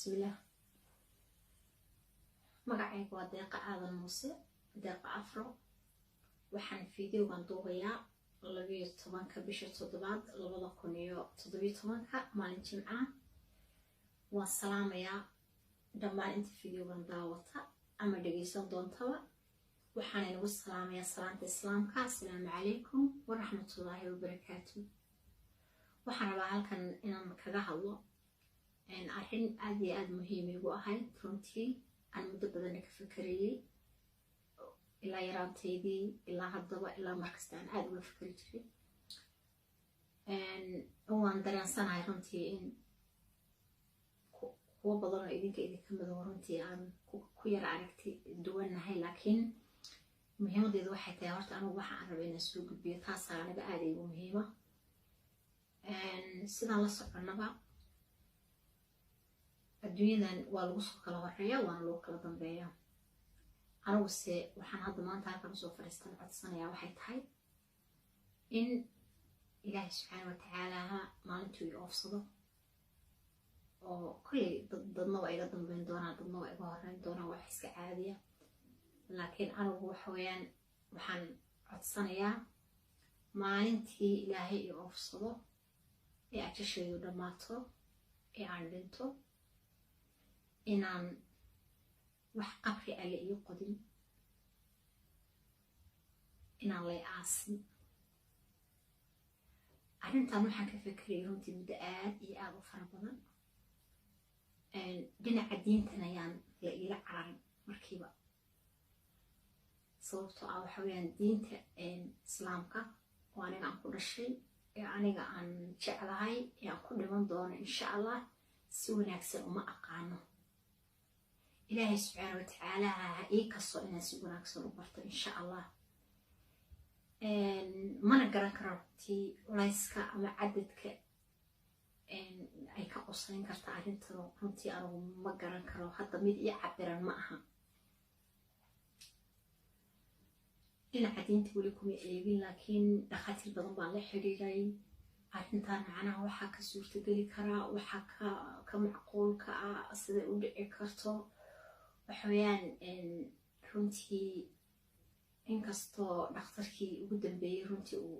بسم الله magacaygu waa deeqa aadan muuse deeqa afro waxaan fiidiyogan duubayaa 12 bisha 7 2017 maalin jimca waan salaamayaa dhammaan inta fiidiyogan daawata ama dhageysan doontaba waxaan inagu salaamayaa salaanta islaamka assalaamu calaykum waraxmatullaahi wabarakaatuh waxaan rabaa halkan inaan kaga hadlo arrin aad iyo aad muhiim igu ahayd runtii aan muddo badan ka fikrayay ilaa yaraantaydii ilaa haddaba ilaa markasta aan aad uga fikri jiray waan dareensanahay runtii in kuwa badan oo idinka midow runtii aan ku yara aragti duwanahay laakiin muhiimadeedu waxay tahay horta anigu waxaan rabaa inaan soo gudbiyo taasaa aniga aad igu muhiima sidaan la soconaba adduunyadan waa lagu soo kala horeeyaa waana lagu kala dambeeyaa aniguse waxaan hadda maanta halkan usoo fadhiistan codsanayaa waxay tahay in ilaahay subxaana watacaala maalintuu i oofsado oo kolley dadna waa iga dambeyn doonaa dadna waa iga horeyn doonaa wax iska caadiya laakiin anigu waxa weeyaan waxaan codsanayaa maalintii ilaahay i oofsado ee ajashaydu dhammaato ee aan dhinto inaan wax qabri alle iyo qodin inaan lay aasin arrintan waxaan ka fikrayay runtii muddo aad iyo aad u fara badan dhinaca diintan ayaan la iila cararin markiiba sababtoo ah waxa weeyaan diinta islaamka oo aniga aan ku dhashay ee aniga aan jeclahay ee aan ku dhiman doono insha allah si wanaagsan uma aqaano ilaahay subxaana watacaala ha ii kasto inaan si wanaagsan u barto insha allah mana garan karo runtii culayska ama cadadka ay ka qosayn karta arrintan runtii anigu ma garan karo hadda mid ii cabiran ma aha dhinaca diinta weli kuma eegin laakiin dhakhaatiir badan baan la xiriiray arrintan macnaha waxaa ka suurtageli karaa waxaa ka macquulka ah siday u dhici karto waxaweyaan runtii inkastoo dhakhtarkii ugu dambeeyey runtii uu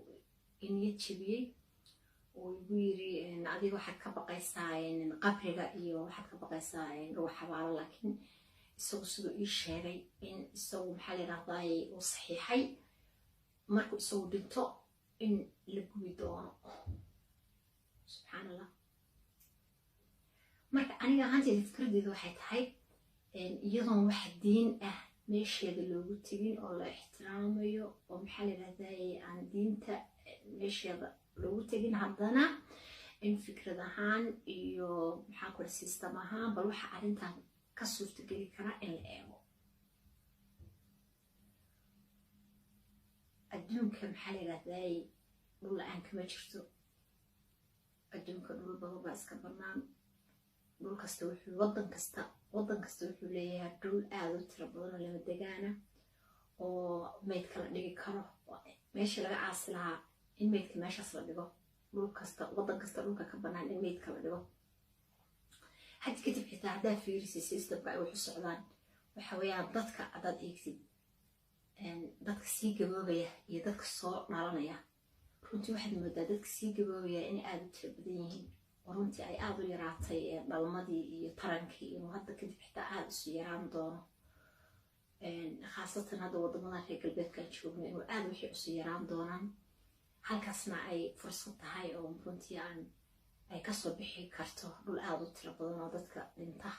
iniyad jebiyey uu igu yiri adiga waxaad ka baqaysaa qabriga iyo waxaad ka baqaysaa lagu xabaalo laakiin isagu siduu ii sheegay in isagu maxaa la yidhahdaay uu saxiixay markuu isagu dhinto in la gubi doono subxaan allah marka aniga ahaanteeda fikradeedu waxay tahay iyadoon wax diin ah meesheeda loogu tegin oo la ixtiraamayo oo maxaa la yidhahdaay aan diinta meesheeda loogu tegin haddana in fikrad ahaan iyo maxaa kula system ahaan bal waxa arrintan ka suurtageli karaa in la eego adduunka maxaa la yidhahdaay dhul la-aan kama jirto adduunka dhul badan baa iska bannaan dhul kasta wuxuu waddan kasta wuxuu leeyahay dhul aad u tiro badan oo lama degaana oo maydka la dhigi karo meesha laga aasi lahaa in maydka meeshaas la dhigo dhul kasta waddan kasta dhulka ka bannaan in maydka la dhigo haddi kadib xitaa haddaa fiirisi systemka ay waxu socdaan waxa weeyaan dadka haddaad eegtid dadka sii gaboobaya iyo dadka soo dhalanaya runtii waxaad moodaa dadka sii gaboobaya inay aad u tiro badan yihiin oo runtii ay aad u yaraatay dhalmadii iyo tarankii inuu hadda kadib xitaa aad isu yaraan doono khaasatan hadda waddamadan reer galbeedkaan joogno inuu aad wixii isu yaraan doonaan halkaasna ay fursad tahay oo runtii ay kasoo bixi karto dhul aad u tiro badan oo dadka dhinta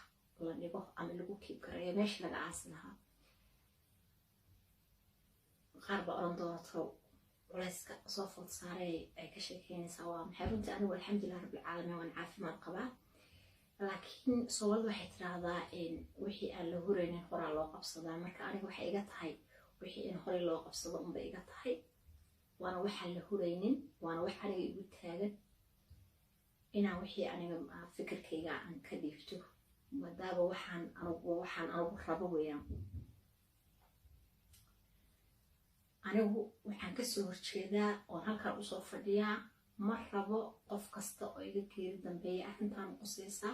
la dhigo ama lagu kiib karayo meesha laga aasi lahaa qaar baa oran doonato culayska soo food saaray ay ka sheekeynaysaa waa maxay runtii anigu alxamdulilah rabbilcaalamiin waan caafimaad qabaa laakiin soomaalida waxay tiraahdaa wixii aan la huraynin horaa loo qabsadaa marka aniga waxay iga tahay wixii in horey loo qabsado unba iga tahay waana waxaan la huraynin waana wax aniga igu taagan inaan wixii aniga fikirkayga aan ka dhiibto maadaaba waxaan anigu rabo weeyaan anigu waxaan kasoo horjeedaa oon halkan usoo fadhiyaa ma rabo qof kasta oo iga geeri dambeeya arrintan qusaysa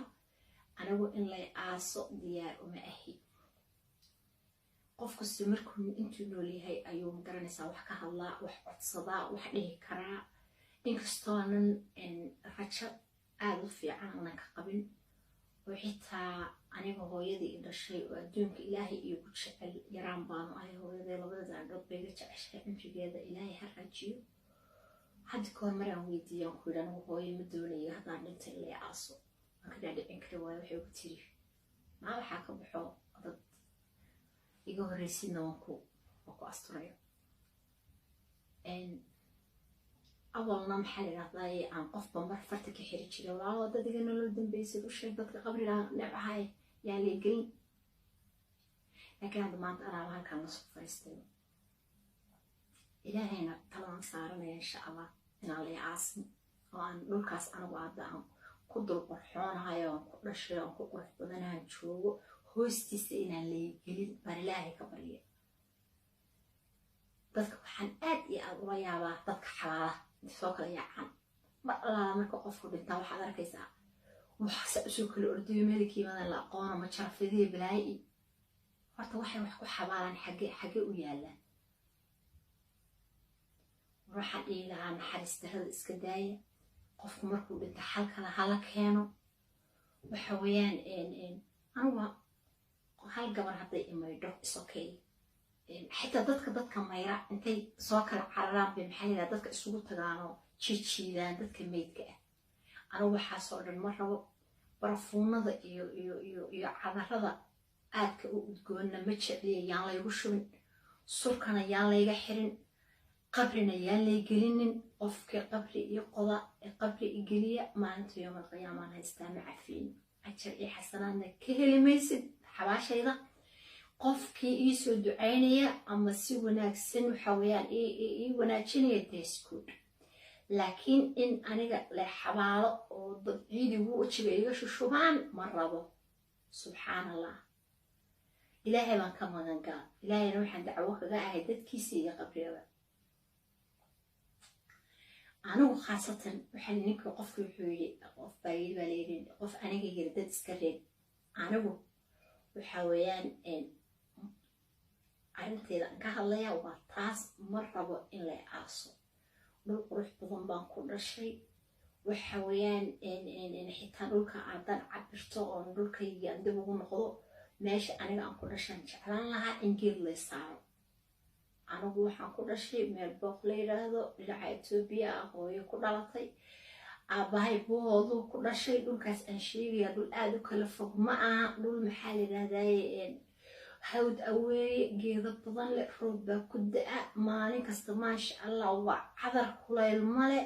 anigu in lay aaso diyaar uma ahi qof kasta markuu intuu nool yahay ayuu magaranaysaa wax ka hadlaa wax codsadaa wax dhihi karaa inkastoonan rajo aad u fiican aanan ka qabin oo xitaa aniga hooyadii i dhashay oo adduunka ilaahay iigu jecel yaraan baanu ahay hooyaday labada daandhood bayga jeceshahay cimrigeeda ilaahay ha rajiyo hadda kahor maraan weydiiyaan ku yidhi anigu hooyo ma doonayo haddaan dhintay in lay aaso waan ka dhaadhicin kari waayo waxay ugu tiri maa waxaa ka baxo dad iga horreysidna waan ku asturayo awalna maxaa la yidhahdaa aan qofba mar farta ka xiri jiray walaa dad iga nolol dambeysay u sheeg dadka qabriga neecahay yaa lay gelin laakiin hadda maanta anaaba halkaan la soo fariistay ilaahayna talaan saaranaya insha allah inaan lay aasin oo aan dhulkaas anigu hadda aan ku dul qorxoonahayo aan ku dhashay aan ku qurux badanahan joogo hoostiisa inaan lay gelin baan ilaahay ka barya dadka waxaan aad iyo aad ula yaabaa dadka xalaala soo kala yaacaan mar allaala marka qofku dhintaa waxaad arkaysaa waxaase usoo kala ordayo meelkiimadan la aqoona ma jarafidii bilaayi horta waxay wax ku xabaalaan xagge u yaallaan waxaan dhihi lahaa naxariis darrada iska daaya qofku markuu dhinta xalkala hala keeno waxa weeyaan anuga hal gabar hadday imaydho isokay حتى dadka mayra intay soo kala cararaan bay maxay yiraahdaa dadka isugu tagaano jijiidaan dadka meydka ah anigu waxa soo dhan ma rabo barafuunada iyo cadarada aadka u udgoonna ma jecliyaan laygu shubin surkana yaan layga xirin qabrina yaan lay gelinin qofka qabri iyo qoda qabri igeliya maalinta yawm alqiyaamah haystaa macafiin ajar iyo xasanaadna ka helimaysid xabaashayda qofkii ii soo ducaynaya ama si wanaagsan waxa weeyaan ii wanaajinaya deeskuud laakiin in aniga la xabaalo oo dad ciidigu wajiga iga shushubaan ma rabo subxaan allah ilaahay baan ka magan gal ilaahayna waxaan dacwo kaga ahay dadkiisa iyo qabriyada anigu khaasatan waxaan ninka qofku wuxuu yidhi qof baa yidhi baa layidhi qof aniga yiri dad iska reeb anigu waxa weeyaan arrinteeda aan ka hadlayaa waa taas ma rabo in lay aaso dhul qurux badan baan ku dhashay waxa weeyaan xitaa dhulka aadan cabirto oon dhulkayga aan dib ugu noqdo meesha aniga aan ku dhashaan jeclaan lahaa in geed lay saaro anigu waxaan ku dhashay meel booq la yidhaahdo dhinaca Etoobiya ah hooyo ku dhalatay aabahay buuhoodu ku dhashay dhulkaas aan sheegaya dhul aad u kala fog ma aha dhul maxaa la yidhaahdaa hawd aweeye geedo badan leh roob baa ku da'a maalin kasta maasha allah waa cadar kulayl male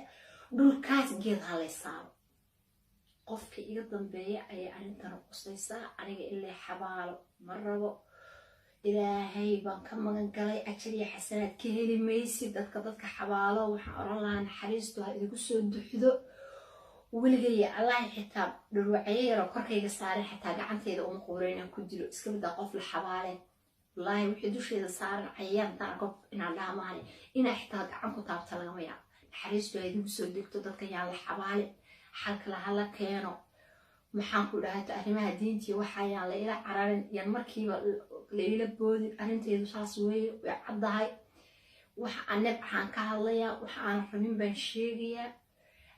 dhulkaas geed halay saaro qofkii iga dambeeya ayay arrintan qusaysaa aniga ilaa xabaalo ma rabo ilaahay baan ka magan galay ajar iyo xasanaad ka heli maysid dadka xabaalo waxaan oran lahaa naxariistu ha idigu soo duxdo weligay allah xitaa dhurwacay yar korkayga saaray xitaa gacantayda uma qooreen ku dilo iska mid ah qof la xabaale wallahi wixii dusheeda saaran ayaan darqob inaan dhaamaanay ina xitaa gacan ku taabta laga yaab naxariistu ha idigu soo degto dadka yaa la xabaale xalka la hala keeno maxaan ku dhahay arrimaha diintii waxa yaa la ila cararin yan markiiba la ila boodin arrinteedu saas weeye way caddahay waxa aan ka hadlayaa waxa aan rabin baan sheegayaa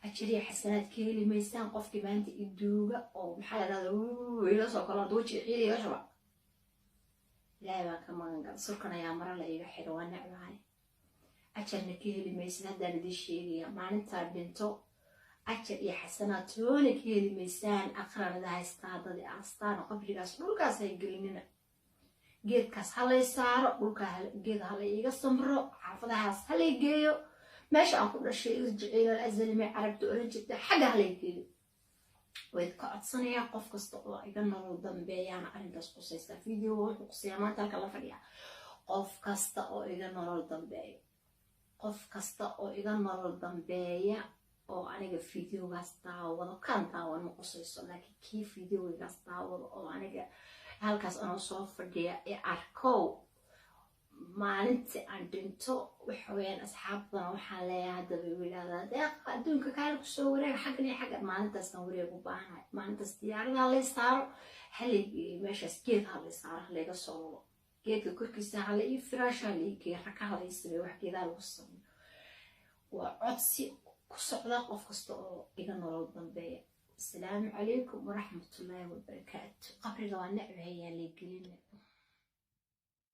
أشري حسنات كيلي ميسان قف كمان تدوجا أو بحال هذا ويلا سكر دوتشي عيلي يشرب لا ما كمان قال سكرنا يا مرة لا يحير وانا معي أشري كيلي ميسان هذا ندي شيء ما ننتظر بنتو أشري حسنات هون كيلي ميسان أقرأ ده استعد ده أستان قبل كاس لوكاس هيجلينا جيت كاس هلا يسار لوكا جيت هلا يقسمرو عارفة هاس هلا يجيو ماشي أقول الشيء الجعيل الأزل ما عرفت أورنجت حاجة عليه وإذا كنت صنيع قف قصة إذا نرو ضمبي أنا أريد أسقط فيديو قصة ما تلك الله فريا قف قصة إذا نرو ضمبي قف قصة إذا نرو ضمبي أو أنا فيديو قصة ولا كان تاون قصة لكن كيف فيديو قصة أو أنا هالكاس أنا صوف فريا أركو maalintii aan dhinto waxa weeyaan asxaabtana waxaan leeyahay haddaba igu yidhahdaa deeqa adduunka kaale kusoo wareeg xaggan iyo xaggan maalintaasaan wareeg u baahanahay maalintaas diyaaradaha lay saaro halaygeeyo meeshaas geed halay saaro halayga soo wado geedka korkiisa hala ii firaasha hala ii geeyo raka halay sameeyo wax geedaa lagu sameeyo waa codsi ku socda qof kasta oo iga nolol dambeeya. السلام عليكم ورحمة الله وبركاته. قبل لو نعمة هي اللي قلنا